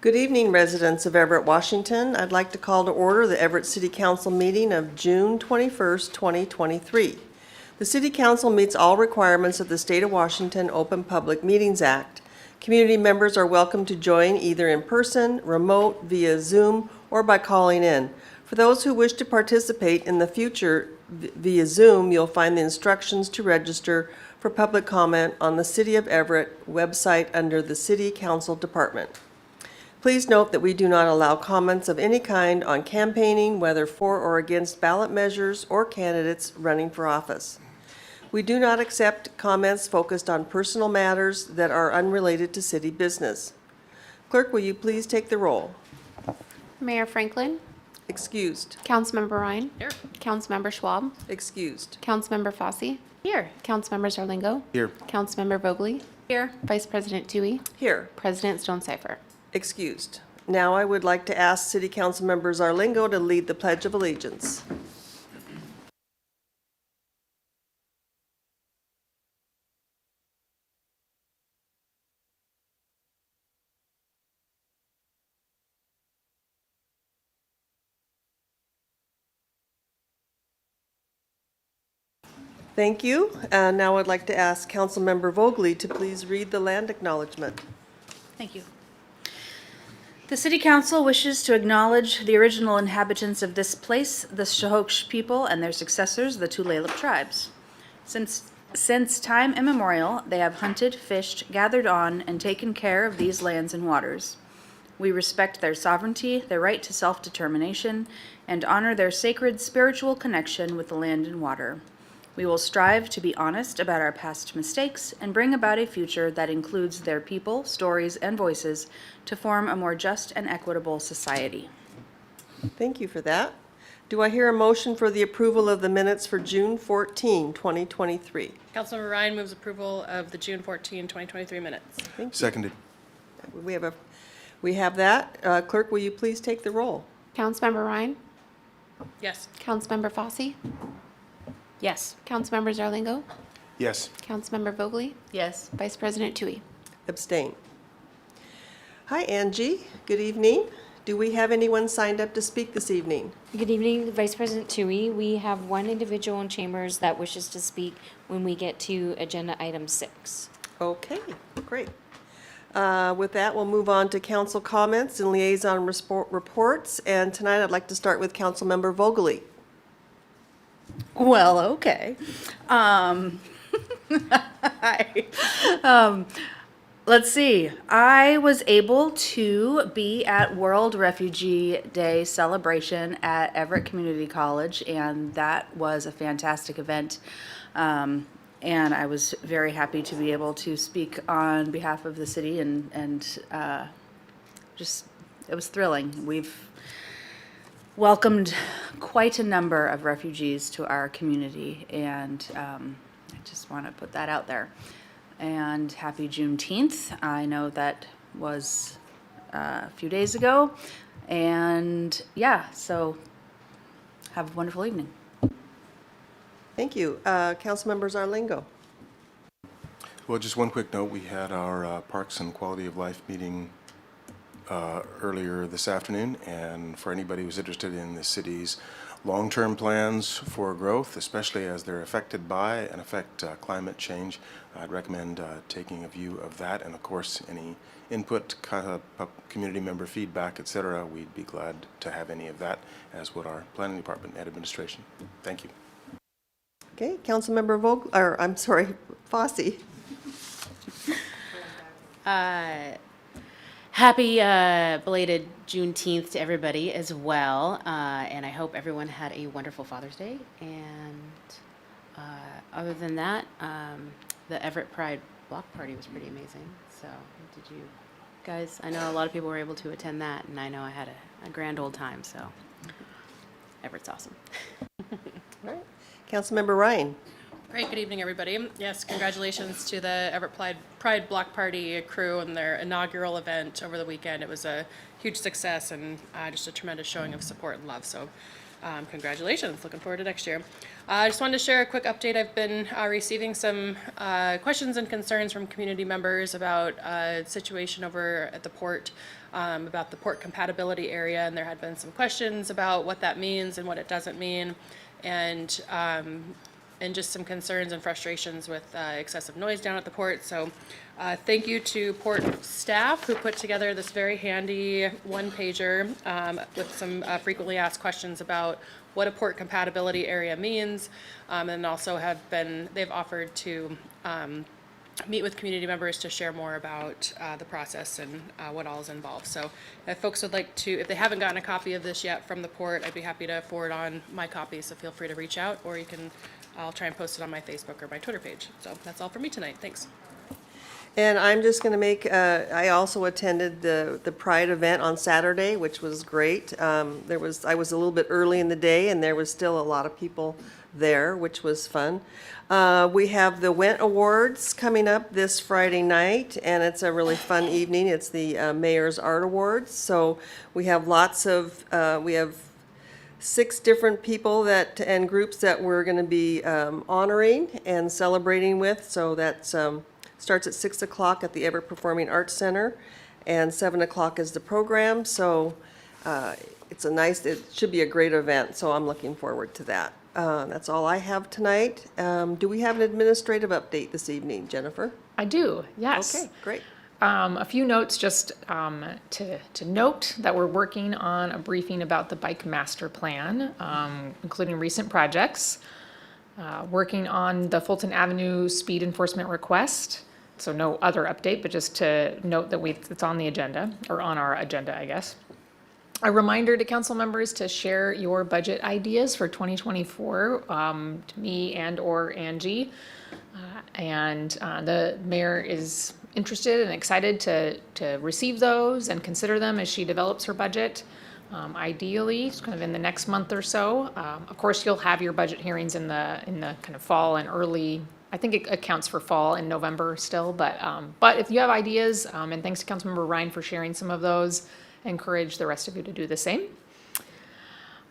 Good evening, residents of Everett, Washington. I'd like to call to order the Everett City Council meeting of June 21st, 2023. The City Council meets all requirements of the State of Washington Open Public Meetings Act. Community members are welcome to join either in person, remote, via Zoom, or by calling in. For those who wish to participate in the future via Zoom, you'll find the instructions to register for public comment on the City of Everett website under the City Council Department. Please note that we do not allow comments of any kind on campaigning, whether for or against ballot measures or candidates running for office. We do not accept comments focused on personal matters that are unrelated to city business. Clerk, will you please take the roll? Mayor Franklin. Excused. Councilmember Ryan. Here. Councilmember Schwab. Excused. Councilmember Fossey. Here. Councilmember Zarlingo. Here. Councilmember Vogely. Here. Vice President Toohey. Here. President Stone-Cipher. Excused. Now I would like to ask City Council Member Zarlingo to lead the Pledge of Allegiance. Thank you. Now I'd like to ask Councilmember Vogely to please read the land acknowledgement. Thank you. The City Council wishes to acknowledge the original inhabitants of this place, the Shahoksh people and their successors, the Tulalip tribes. Since time immemorial, they have hunted, fished, gathered on, and taken care of these lands and waters. We respect their sovereignty, their right to self-determination, and honor their sacred spiritual connection with the land and water. We will strive to be honest about our past mistakes and bring about a future that includes their people, stories, and voices to form a more just and equitable society. Thank you for that. Do I hear a motion for the approval of the minutes for June 14, 2023? Councilmember Ryan moves approval of the June 14, 2023 minutes. Thank you. Seconded. We have that. Clerk, will you please take the roll? Councilmember Ryan. Yes. Councilmember Fossey. Yes. Councilmember Zarlingo. Yes. Councilmember Vogely. Yes. Vice President Toohey. Abstain. Hi, Angie. Good evening. Do we have anyone signed up to speak this evening? Good evening, Vice President Toohey. We have one individual in chambers that wishes to speak when we get to agenda item 6. Okay, great. With that, we'll move on to council comments and liaison reports. And tonight, I'd like to start with Councilmember Vogely. Well, okay. Let's see. I was able to be at World Refugee Day celebration at Everett Community College, and that was a fantastic event. And I was very happy to be able to speak on behalf of the city, and just, it was thrilling. We've welcomed quite a number of refugees to our community, and I just want to put that out there. And happy Juneteenth. I know that was a few days ago, and yeah, so have a wonderful evening. Thank you. Councilmember Zarlingo. Well, just one quick note. We had our Parks and Quality of Life meeting earlier this afternoon, and for anybody who's interested in the city's long-term plans for growth, especially as they're affected by and affect climate change, I'd recommend taking a view of that. And of course, any input, community member feedback, etc., we'd be glad to have any of that, as would our planning department and administration. Thank you. Okay, Councilmember Fossey. Happy belated Juneteenth to everybody as well, and I hope everyone had a wonderful Father's Day. And other than that, the Everett Pride Block Party was pretty amazing. So did you guys, I know a lot of people were able to attend that, and I know I had a grand old time, so Everett's awesome. All right. Councilmember Ryan. Great. Good evening, everybody. Yes, congratulations to the Everett Pride Block Party crew and their inaugural event over the weekend. It was a huge success and just a tremendous showing of support and love. So Congratulations, looking forward to next year. I just wanted to share a quick update. I've been receiving some questions and concerns from community members about a situation over at the port, about the port compatibility area, and there had been some questions about what that means and what it doesn't mean, and just some concerns and frustrations with excessive noise down at the port. So thank you to port staff who put together this very handy one-pager with some frequently asked questions about what a port compatibility area means, and also they've offered to meet with community members to share more about the process and what all is involved. So if folks would like to, if they haven't gotten a copy of this yet from the port, I'd be happy to forward on my copy, so feel free to reach out, or I'll try and post it on my Facebook or my Twitter page. So that's all for me tonight. Thanks. And I'm just going to make, I also attended the Pride event on Saturday, which was great. I was a little bit early in the day, and there was still a lot of people there, which was fun. We have the Went Awards coming up this Friday night, and it's a really fun evening. It's the Mayor's Art Awards. So we have we have 6 different people and groups that we're going to be honoring and celebrating with. So that's starts at 6 o'clock at the Everett Performing Arts Center, and 7 o'clock is the program. So it should be a great event, so I'm looking forward to that. That's all I have tonight. Do we have an administrative update this evening, Jennifer? I do, yes. Okay, great. A few notes just to note that we're working on a briefing about the bike master plan, including recent projects. Working on the Fulton Avenue speed enforcement request. So no other update, but just to note that it's on the agenda, or on our agenda, I guess. A reminder to council members to share your budget ideas for 2024 to me and/or Angie. The mayor is interested and excited to receive those and consider them as she develops her budget. Ideally, it's kind of in the next month or so. Of course, you'll have your budget hearings in the kind of fall and early. I think it accounts for fall in November still, but if you have ideas, and thanks to Councilmember Ryan for sharing some of those, I encourage the rest of you to do the same.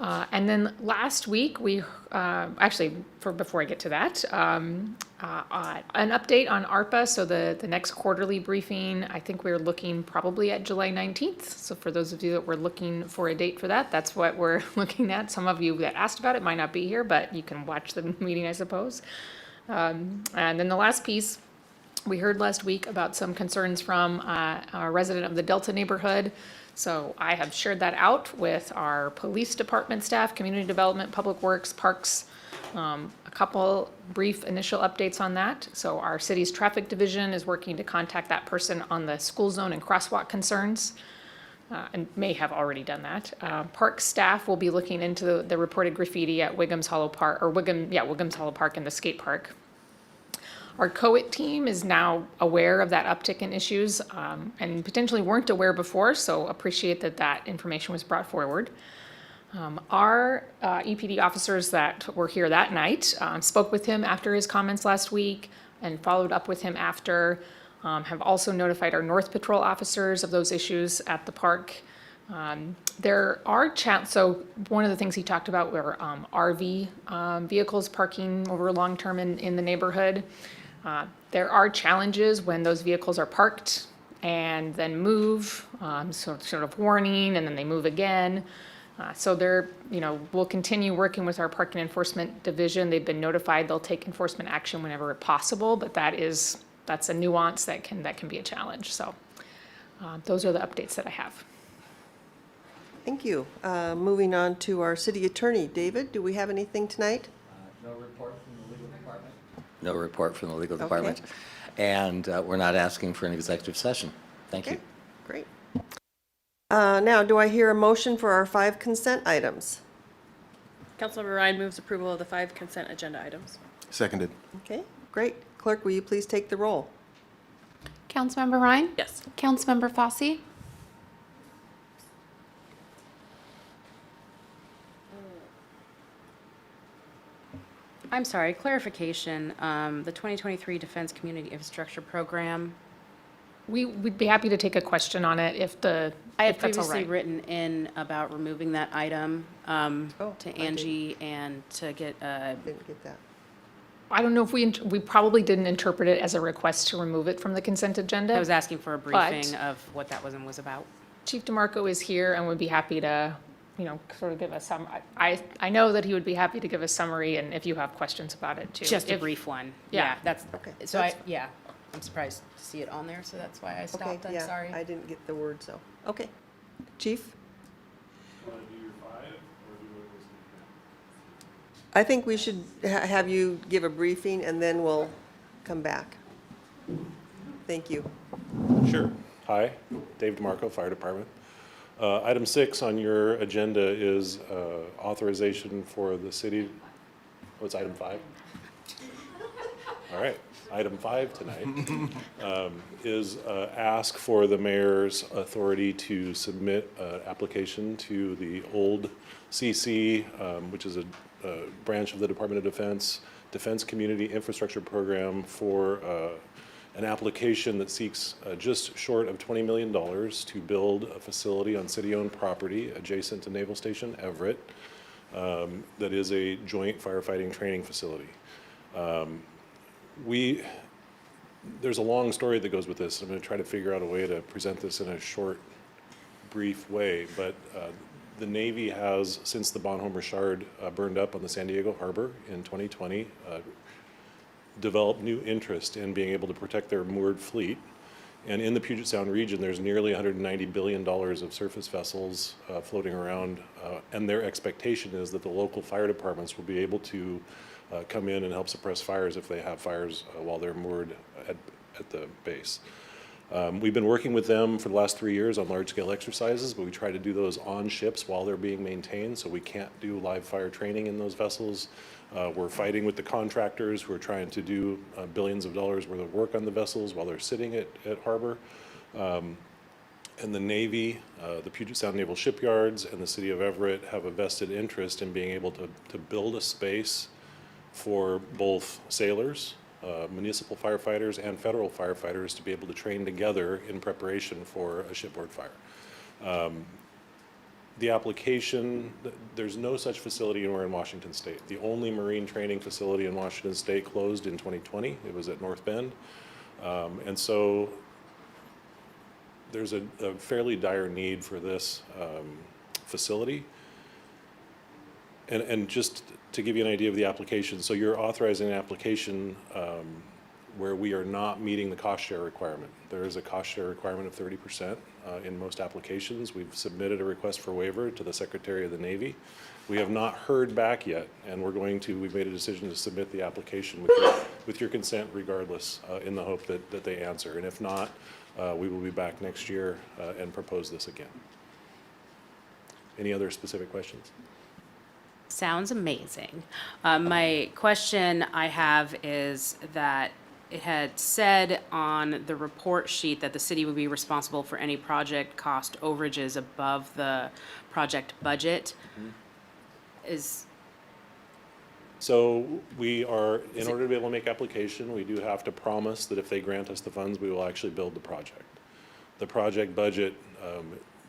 And then last week, before I get to that, an update on ARPA. So the next quarterly briefing, I think we're looking probably at July 19th. So for those of you that were looking for a date for that, that's what we're looking at. Some of you that asked about it might not be here, but you can watch the meeting, I suppose. And then the last piece, we heard last week about some concerns from a resident of the Delta neighborhood. So I have shared that out with our police department staff, community development, public works, parks, a couple brief initial updates on that. So our city's traffic division is working to contact that person on the school zone and crosswalk concerns, and may have already done that. Park staff will be looking into the reported graffiti at Wiggums Hollow Park, Wiggums Hollow Park and the skate park. Our COIT team is now aware of that uptick in issues and potentially weren't aware before, so appreciate that information was brought forward. Our EPD officers that were here that night spoke with him after his comments last week and followed up with him after, have also notified our North Patrol officers of those issues at the park. There are so one of the things he talked about were RV vehicles parking over long-term in the neighborhood. There are challenges when those vehicles are parked and then move, sort of warning, and then they move again. So we'll continue working with our parking enforcement division. They've been notified they'll take enforcement action whenever possible, but that's a nuance that can be a challenge. So those are the updates that I have. Thank you. Moving on to our city attorney. David, do we have anything tonight? No report from the legal department. No report from the legal Okay. department. And we're not asking for an executive session. Thank you. Okay, great. Now, do I hear a motion for our 5 consent items? Councilmember Ryan moves approval of the 5 consent agenda items. Seconded. Okay, great. Clerk, will you please take the roll? Councilmember Ryan? Yes. Councilmember Fosse? I'm sorry, clarification, the 2023 Defense Community Infrastructure Program. We'd be happy to take a question on it if the I had if that's all previously right. written in about removing that item Oh, to I didn't- Angie and to get, Didn't get that. I don't know if we probably didn't interpret it as a request to remove it from the consent agenda. I was asking for a briefing But- of what that was about. Chief DeMarco is here and would be happy to, sort of give us some, I know that he would be happy to give a summary, and if you have questions about it too. Just a If- brief one. Yeah. That's, Okay, so that's I'm surprised to see it on there, so that's why I Okay, stopped, I'm yeah, sorry. I didn't get the word, so, okay. Chief? I think we should have you give a briefing, and then we'll come back. Thank you. Sure. Hi, Dave DeMarco, Fire Department. Item 6 on your agenda is authorization for the city, what's item 5? All right, item 5 tonight is ask for the mayor's authority to submit an application to the old CC, which is a branch of the Department of Defense Community Infrastructure Program for an application that seeks just short of $20 million to build a facility on city-owned property adjacent to Naval Station Everett that is a joint firefighting training facility. There's a long story that goes with this. I'm going to try to figure out a way to present this in a short, brief way, but the Navy has, since the Bonhomme Richard burned up on the San Diego Harbor in 2020, developed new interest in being able to protect their moored fleet. And in the Puget Sound region, there's nearly $190 billion of surface vessels floating around, and their expectation is that the local fire departments will be able to come in and help suppress fires if they have fires while they're moored at the base. We've been working with them for the last 3 years on large-scale exercises, but we try to do those on ships while they're being maintained, so we can't do live fire training in those vessels. We're fighting with the contractors who are trying to do billions of dollars worth of work on the vessels while they're sitting at harbor. And the Navy, the Puget Sound Naval Shipyards, and the City of Everett have a vested interest in being able to build a space for both sailors, municipal firefighters, and federal firefighters to be able to train together in preparation for a shipboard fire. The application, there's no such facility anywhere in Washington State. The only marine training facility in Washington State closed in 2020. It was at North Bend. And so there's a fairly dire need for this facility. And just to give you an idea of the application, so you're authorizing an application where we are not meeting the cost share requirement. There is a cost share requirement of 30% in most applications. We've submitted a request for waiver to the Secretary of the Navy. We have not heard back yet, and we've made a decision to submit the application with your consent regardless, in the hope that they answer. And if not, we will be back next year and propose this again. Any other specific questions? Sounds amazing. My question I have is that it had said on the report sheet that the city would be responsible for any project cost overages above the project budget. So we are, in order to be able to make application, we do have to promise that if they grant us the funds, we will actually build the project. The project budget,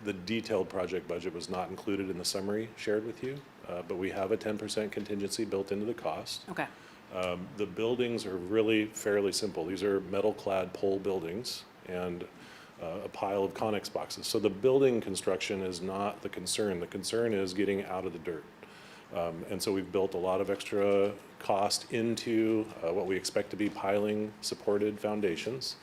the detailed project budget was not included in the summary shared with you, but we have a 10% contingency built into the cost. Okay. The buildings are really fairly simple. These are metal-clad pole buildings and a pile of Connex boxes. So the building construction is not the concern. The concern is getting out of the dirt. And so we've built a lot of extra cost into what we expect to be piling supported foundations.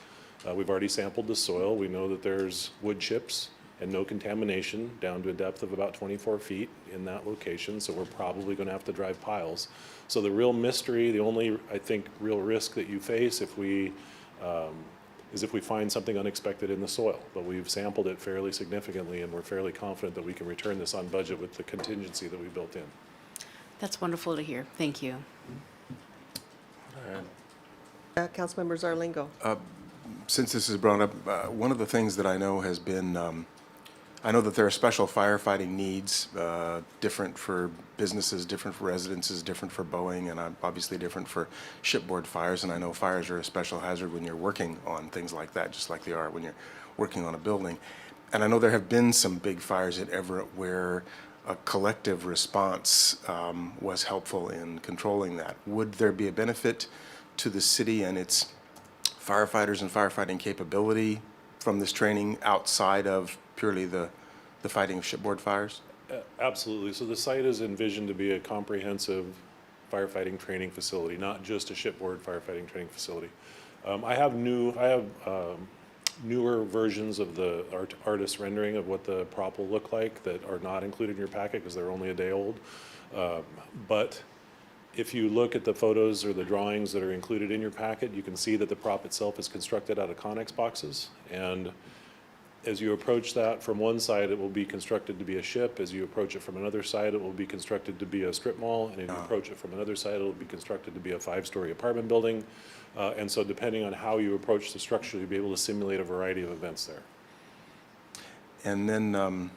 We've already sampled the soil. We know that there's wood chips and no contamination down to a depth of about 24 feet in that location, so we're probably going to have to drive piles. So the real mystery, the only, I think, real risk that you face if we find something unexpected in the soil. But we've sampled it fairly significantly, and we're fairly confident that we can return this on budget with the contingency that we built in. That's wonderful to hear. Thank you. Councilmember Zarlingo. Since this is brought up, one of the things that I know has been, I know that there are special firefighting needs, different for businesses, different for residences, different for Boeing, and obviously different for shipboard fires. And I know fires are a special hazard when you're working on things like that, just like they are when you're working on a building. and I know there have been some big fires at Everett where a collective response was helpful in controlling that. Would there be a benefit to the city and its firefighters and firefighting capability from this training outside of purely the fighting of shipboard fires? Absolutely. So the site is envisioned to be a comprehensive firefighting training facility, not just a shipboard firefighting training facility. I have newer versions of the artist rendering of what the prop will look like that are not included in your packet because they're only a day old. But if you look at the photos or the drawings that are included in your packet, you can see that the prop itself is constructed out of Connex boxes. And as you approach that from one side, it will be constructed to be a ship. As you approach it from another side, it will be constructed to be a strip mall. And if you approach it from another side, it will be constructed to be a 5-story apartment building. And so depending on how you approach the structure, you'll be able to simulate a variety of events there. And then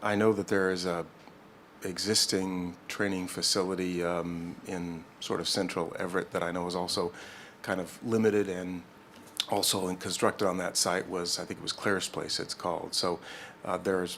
I know that there is a existing training facility in sort of central Everett that I know is also kind of limited, and also constructed on that site was, I think it was Claire's Place it's called. So there's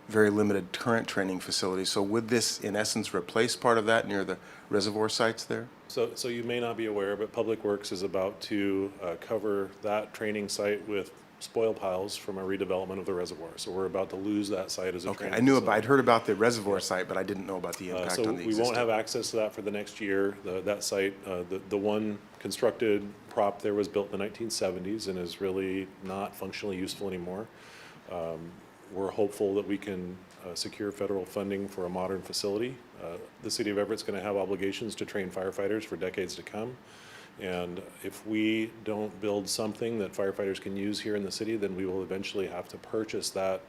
very limited current training facilities. So would this in essence replace part of that near the reservoir sites there? So you may not be aware, but Public Works is about to cover that training site with spoil piles from a redevelopment of the reservoir. So we're about to lose that site as a Okay, training I knew facility. I'd heard about the reservoir site, but I didn't know about the impact So on the we existing. won't have access to that for the next year. That site, the one constructed prop there was built in the 1970s and is really not functionally useful anymore. We're hopeful that we can secure federal funding for a modern facility. The city of Everett's going to have obligations to train firefighters for decades to come. And if we don't build something that firefighters can use here in the city, then we will eventually have to purchase that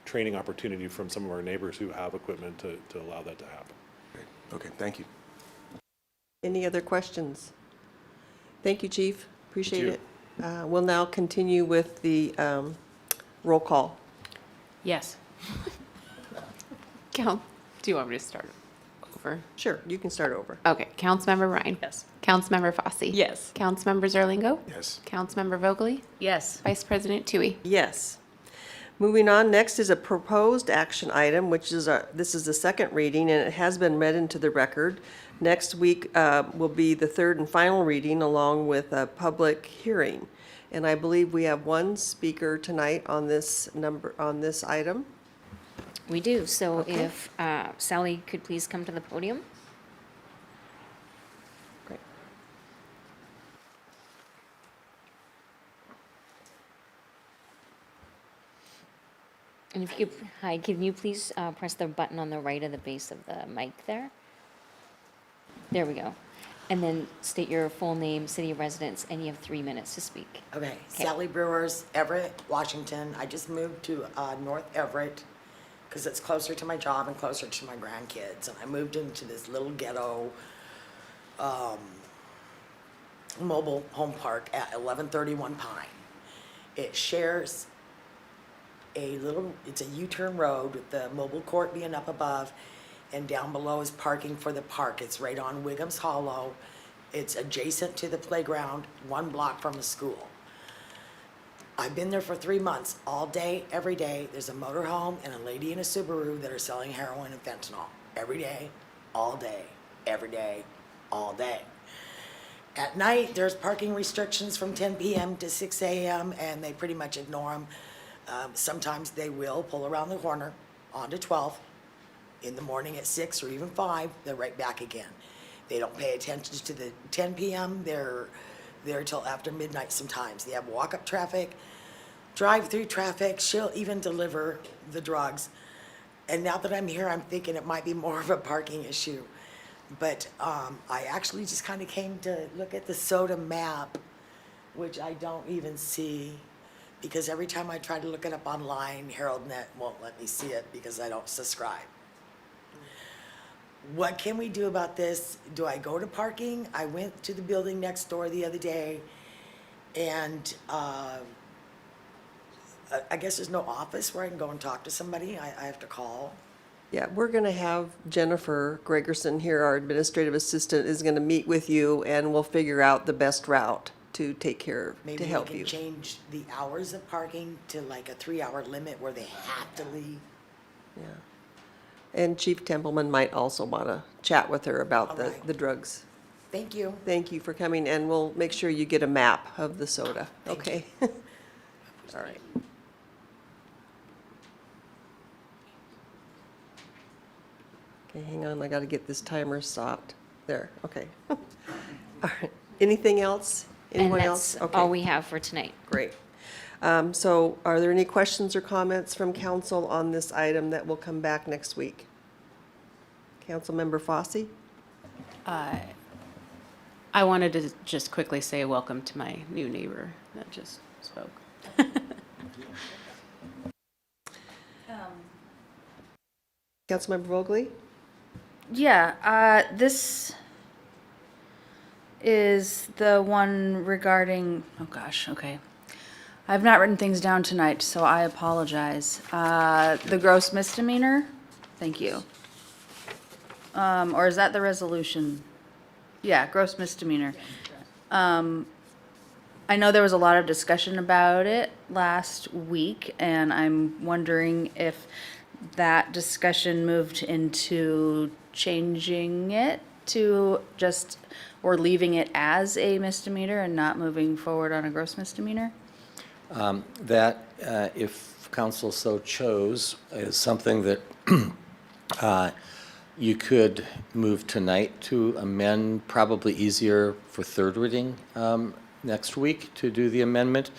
training opportunity from some of our neighbors who have equipment to allow that to happen. Okay, thank you. Any other questions? Thank you, Chief. Appreciate Thank it. We'll now continue with the roll call. Yes. Do you want me to start over? Sure, you can start over. Okay, Councilmember Ryan. Yes. Councilmember Fosse. Yes. Councilmember Zerlingo. Yes. Councilmember Vogely. Yes. Vice President Tui. Yes. Moving on, next is a proposed action item, which is this is the second reading, and it has been read into the record. Next week will be the third and final reading, along with a public hearing. And I believe we have one speaker tonight on this item. We do, so if Sally could please come to the podium. Great. And if you could, hi, can you please press the button on the right of the base of the mic there? There we go. And then state your full name, city of residence, and you have 3 minutes to speak. Okay, Sally Brewers, Everett, Washington. I just moved to North Everett because it's closer to my job and closer to my grandkids. And I moved into this little ghetto mobile home park at 1131 Pine. It shares it's a U-turn road with the mobile court being up above, and down below is parking for the park. It's right on Wiggum's Hollow. It's adjacent to the playground, 1 block from the school. I've been there for 3 months, all day, every day. There's a motorhome and a lady in a Subaru that are selling heroin and fentanyl. Every day, all day, every day, all day. At night, there's parking restrictions from 10 p.m. to 6 a.m., and they pretty much ignore them. Sometimes they will pull around the corner onto 12. In the morning at 6 or even 5, they're right back again. They don't pay attention to the 10 p.m. They're there till after midnight sometimes. They have walk-up traffic, drive-through traffic. She'll even deliver the drugs. And now that I'm here, I'm thinking it might be more of a parking issue. But I actually just kind of came to look at the SOTA map, which I don't even see, because every time I try to look it up online, HeraldNet won't let me see it because I don't subscribe. What can we do about this? Do I go to parking? I went to the building next door the other day, and I guess there's no office where I can go and talk to somebody. I have to call. Yeah, we're going to have Jennifer Gregerson here, our administrative assistant, is going to meet with you, and we'll figure out the best route to take care of, to Maybe we help can you. change the hours of parking to like a 3-hour limit where they have to leave. Yeah. And Chief Templeman might also want to chat with her about All the, right. the drugs. Thank you. Thank you for coming, and we'll make sure you get a map of the soda, Thank okay? All right. Okay, hang on, I gotta get this timer stopped. There, okay. All right, anything else? And Anyone that's else? all Okay, we have for tonight. great. So are there any questions or comments from council on this item that will come back next week? Councilmember Fosse? I wanted to just quickly say welcome to my new neighbor that just spoke. Councilmember Vogely? Yeah, this is the one regarding, oh gosh, okay. I've not written things down tonight, so I apologize. The gross misdemeanor? Thank you. Or is that the resolution? Yeah, gross misdemeanor. I know there was a lot of discussion about it last week, and I'm wondering if that discussion moved into changing it to just, or leaving it as a misdemeanor and not moving forward on a gross misdemeanor? That, if council so chose, is something that you could move tonight to amend, probably easier for third reading next week to do the amendment,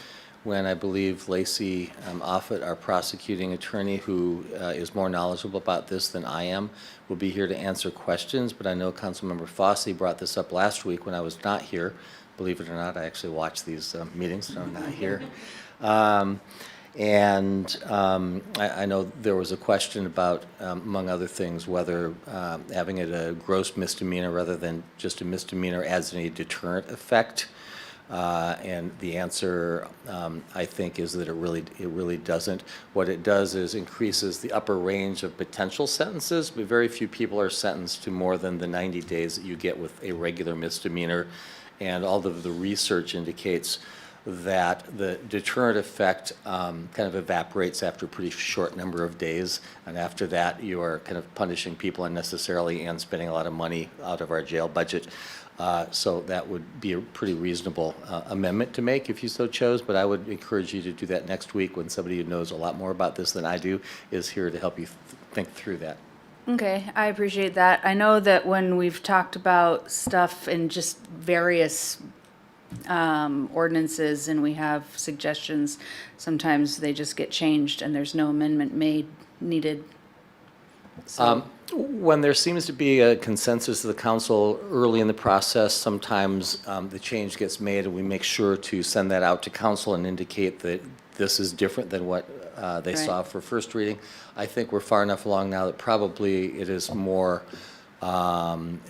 when I believe Lacey Offit, our prosecuting attorney, who is more knowledgeable about this than I am, will be here to answer questions. But I know Councilmember Fosse brought this up last week when I was not here. Believe it or not, I actually watch these meetings, so I'm not here. I know there was a question about, among other things, whether having it a gross misdemeanor rather than just a misdemeanor adds any deterrent effect. And the answer, I think, is that it really doesn't. What it does is increases the upper range of potential sentences, but very few people are sentenced to more than the 90 days that you get with a regular misdemeanor. And all of the research indicates that the deterrent effect kind of evaporates after a pretty short number of days. And after that, you are kind of punishing people unnecessarily and spending a lot of money out of our jail budget. So that would be a pretty reasonable amendment to make if you so chose, but I would encourage you to do that next week when somebody who knows a lot more about this than I do is here to help you think through that. Okay, I appreciate that. I know that when we've talked about stuff in just various ordinances and we have suggestions, sometimes they just get changed and there's no amendment needed. So, When there seems to be a consensus of the council early in the process, sometimes the change gets made and we make sure to send that out to council and indicate that this is different than what they saw for first reading. I think we're far enough along now that probably it is more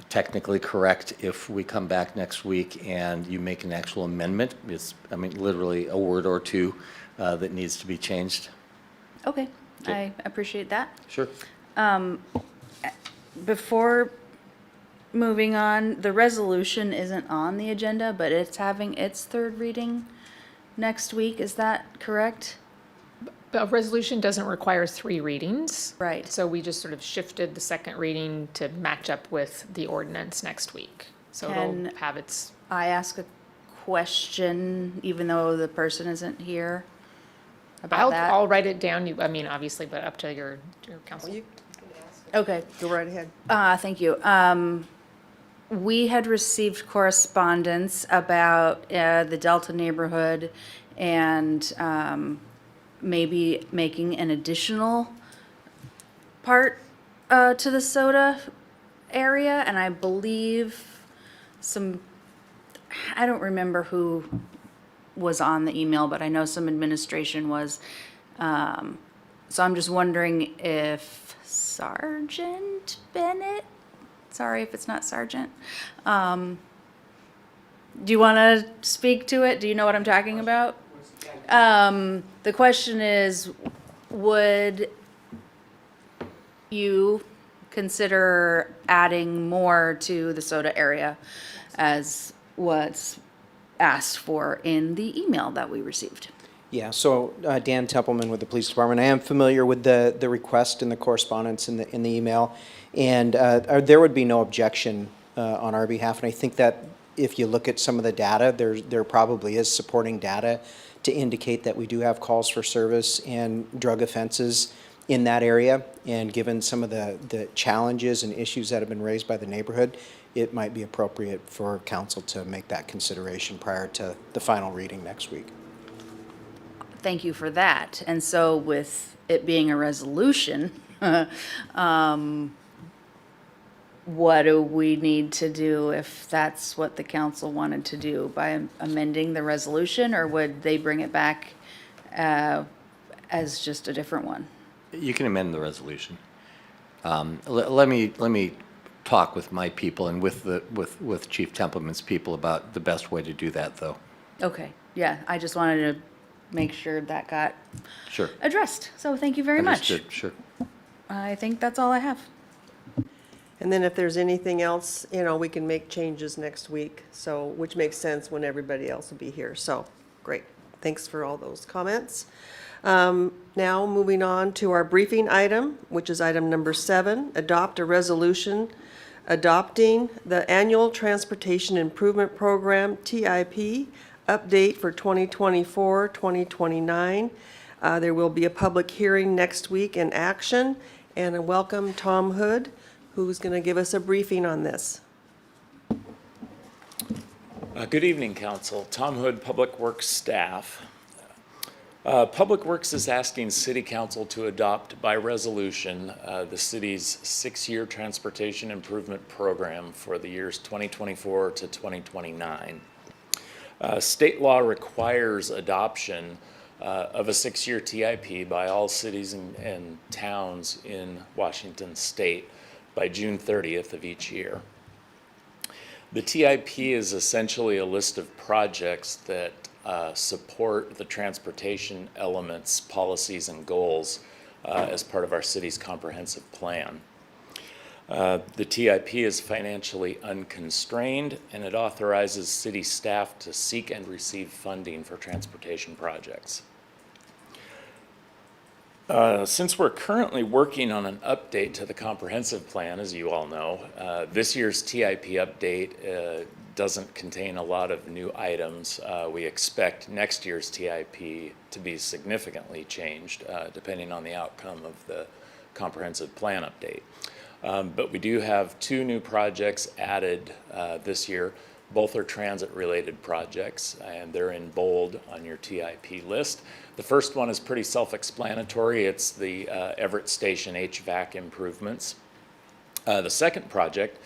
technically correct if we come back next week and you make an actual amendment. It's, I mean, literally a word or two that needs to be changed. okay, I appreciate that. Sure. Before moving on, the resolution isn't on the agenda, but it's having its third reading next week. Is that correct? A resolution doesn't require 3 readings. Right. So we just sort of shifted the second reading to match up with the ordinance next week. So Can it'll have its, I ask a question even though the person isn't here about that? I'll write it down, I mean, obviously, but up to your council. Okay. Go right ahead. Thank you. We had received correspondence about the Delta neighborhood and maybe making an additional part to the soda area. And I believe I don't remember who was on the email, but I know some administration was. So I'm just wondering if Sergeant Bennett, sorry if it's not Sergeant, do you want to speak to it? Do you know what I'm talking about? The question is, would you consider adding more to the soda area as was asked for in the email that we received. Yeah, so Dan Templeman with the Police Department. I am familiar with the request and the correspondence in the email, and there would be no objection on our behalf. And I think that if you look at some of the data, there probably is supporting data to indicate that we do have calls for service and drug offenses in that area. And given some of the challenges and issues that have been raised by the neighborhood, it might be appropriate for council to make that consideration prior to the final reading next week. Thank you for that. And so with it being a resolution, what do we need to do if that's what the council wanted to do? By amending the resolution, or would they bring it back as just a different one? You can amend the resolution. Let me talk with my people and with Chief Templeman's people about the best way to do that, though. Okay, yeah, I just wanted to make sure that got Sure. addressed. So thank you very much. Understood, sure. I think that's all I have. And then if there's anything else, we can make changes next week, so, which makes sense when everybody else will be here. So, great. Thanks for all those comments. Now, moving on to our briefing item, which is item number 7, adopt a resolution adopting the Annual Transportation Improvement Program, TIP, update for 2024-2029. There will be a public hearing next week in action, and I welcome Tom Hood, who's going to give us a briefing on this. Good evening, Council. Tom Hood, Public Works staff. Public Works is asking City Council to adopt by resolution the city's 6-year transportation improvement program for the years 2024 to 2029. State law requires adoption of a 6-year TIP by all cities and towns in Washington state by June 30th of each year. The TIP is essentially a list of projects that support the transportation elements, policies, and goals as part of our city's comprehensive plan. The TIP is financially unconstrained, and it authorizes city staff to seek and receive funding for transportation projects. Since we're currently working on an update to the comprehensive plan, as you all know, this year's TIP update doesn't contain a lot of new items. We expect next year's TIP to be significantly changed, depending on the outcome of the comprehensive plan update. But we do have 2 new projects added this year. Both are transit-related projects, and they're in bold on your TIP list. The first one is pretty self-explanatory. It's the Everett Station HVAC improvements. The second project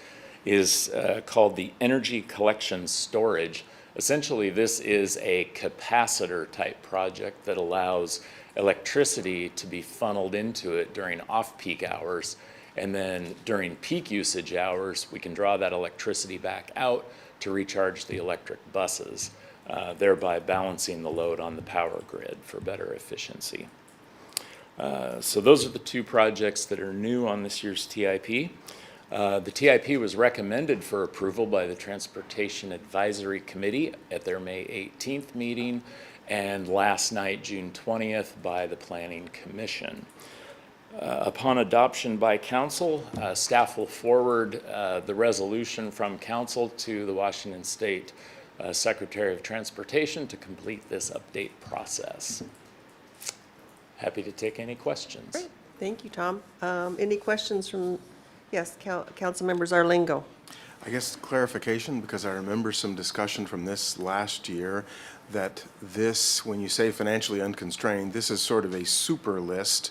is called the Energy Collection Storage. Essentially, this is a capacitor-type project that allows electricity to be funneled into it during off-peak hours, and then during peak usage hours, we can draw that electricity back out to recharge the electric buses, thereby balancing the load on the power grid for better efficiency. So those are the 2 projects that are new on this year's TIP. The TIP was recommended for approval by the Transportation Advisory Committee at their May 18th meeting, and last night, June 20th, by the Planning Commission. Upon adoption by council, staff will forward the resolution from council to the Washington State Secretary of Transportation to complete this update process. Happy to take any questions. Great. Thank you, Tom. Any questions from, yes, Council Members Arlingo? I guess clarification, because I remember some discussion from this last year that this, when you say financially unconstrained, this is sort of a super list,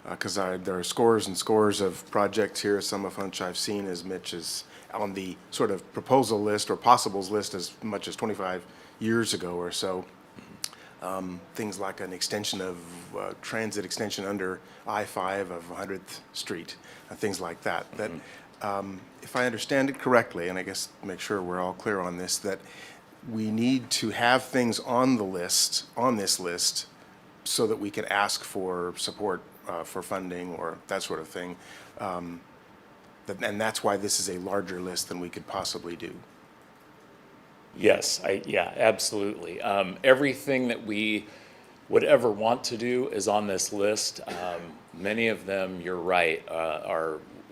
because there are scores and scores of projects here, some of which I've seen as much as on the sort of proposal list or possibles list as much as 25 years ago or so. Things like an extension of transit extension under I-5 of 100th Street, things like that. That, if I understand it correctly, and I guess make sure we're all clear on this, that we need to have things on the list, on this list, so that we can ask for support for funding or that sort of thing. And that's why this is a larger list than we could possibly do. Yes, yeah, absolutely. Everything that we would ever want to do is on this list. Many of them, you're right,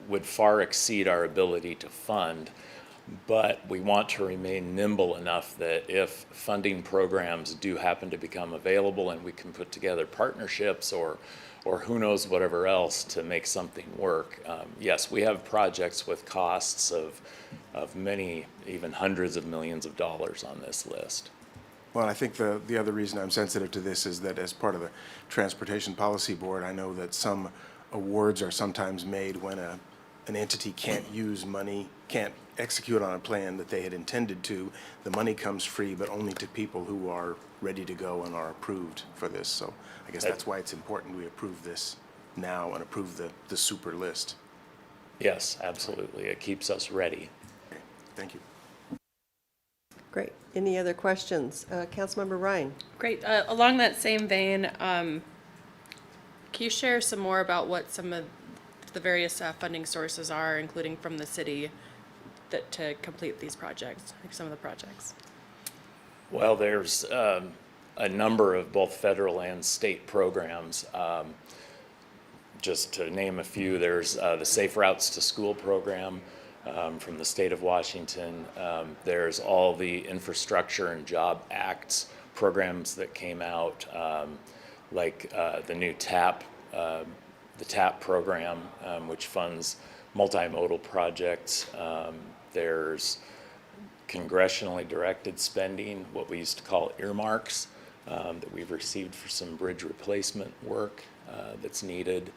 would far exceed our ability to fund. But we want to remain nimble enough that if funding programs do happen to become available and we can put together partnerships or who knows whatever else to make something work. Yes, we have projects with costs of many, even hundreds of millions of dollars on this list. Well, I think the other reason I'm sensitive to this is that as part of the Transportation Policy Board, I know that some awards are sometimes made when an entity can't use money, can't execute on a plan that they had intended to. The money comes free, but only to people who are ready to go and are approved for this. So I guess that's why it's important we approve this now and approve the super list. Yes, absolutely. It keeps us ready. Okay, thank you. Great. Any other questions? Councilmember Ryan? Great. Along that same vein, can you share some more about what some of the various funding sources are, including from the city, to complete these projects, like some of the projects? Well, there's a number of both federal and state programs. Just to name a few, there's the Safe Routes to School program from the state of Washington. There's all the Infrastructure and Job Acts programs that came out, like the new TAP, the TAP program, which funds multimodal projects. There's congressionally directed spending, what we used to call earmarks, that we've received for some bridge replacement work that's needed.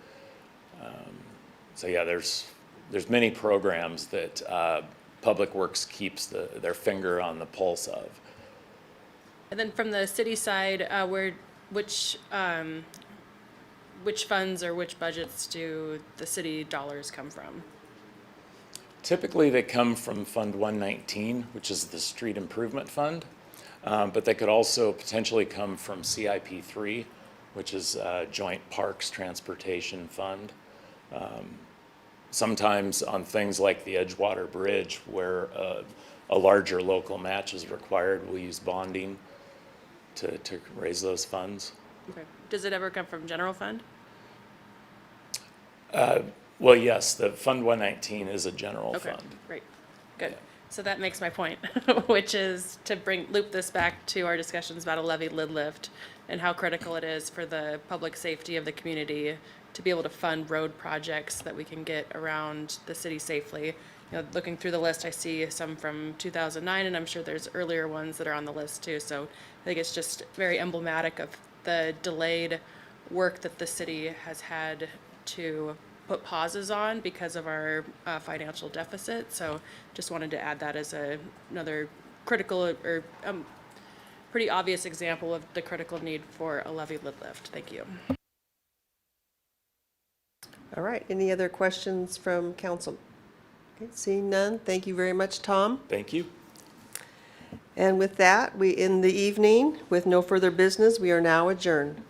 So yeah, there's many programs that Public Works keeps their finger on the pulse of. And then from the city side, which funds or which budgets do the city dollars come from? Typically, they come from Fund 119, which is the Street Improvement Fund, but they could also potentially come from CIP 3, which is Joint Parks Transportation Fund. Sometimes on things like the Edgewater Bridge, where a larger local match is required, we'll use bonding to raise those funds. Okay. Does it ever come from general fund? Well, yes, the Fund 119 is a general Okay, fund. great, good. So that makes my point, which is to loop this back to our discussions about a levy lid lift and how critical it is for the public safety of the community to be able to fund road projects that we can get around the city safely. You know, looking through the list, I see some from 2009, and I'm sure there's earlier ones that are on the list too. So I think it's just very emblematic of the delayed work that the city has had to put pauses on because of our financial deficit. So just wanted to add that as another critical or pretty obvious example of the critical need for a levy lid lift. Thank you. All right. Any other questions from council? Okay, seeing none. Thank you very much, Tom. Thank you. And with that, we end the evening with no further business. We are now adjourned.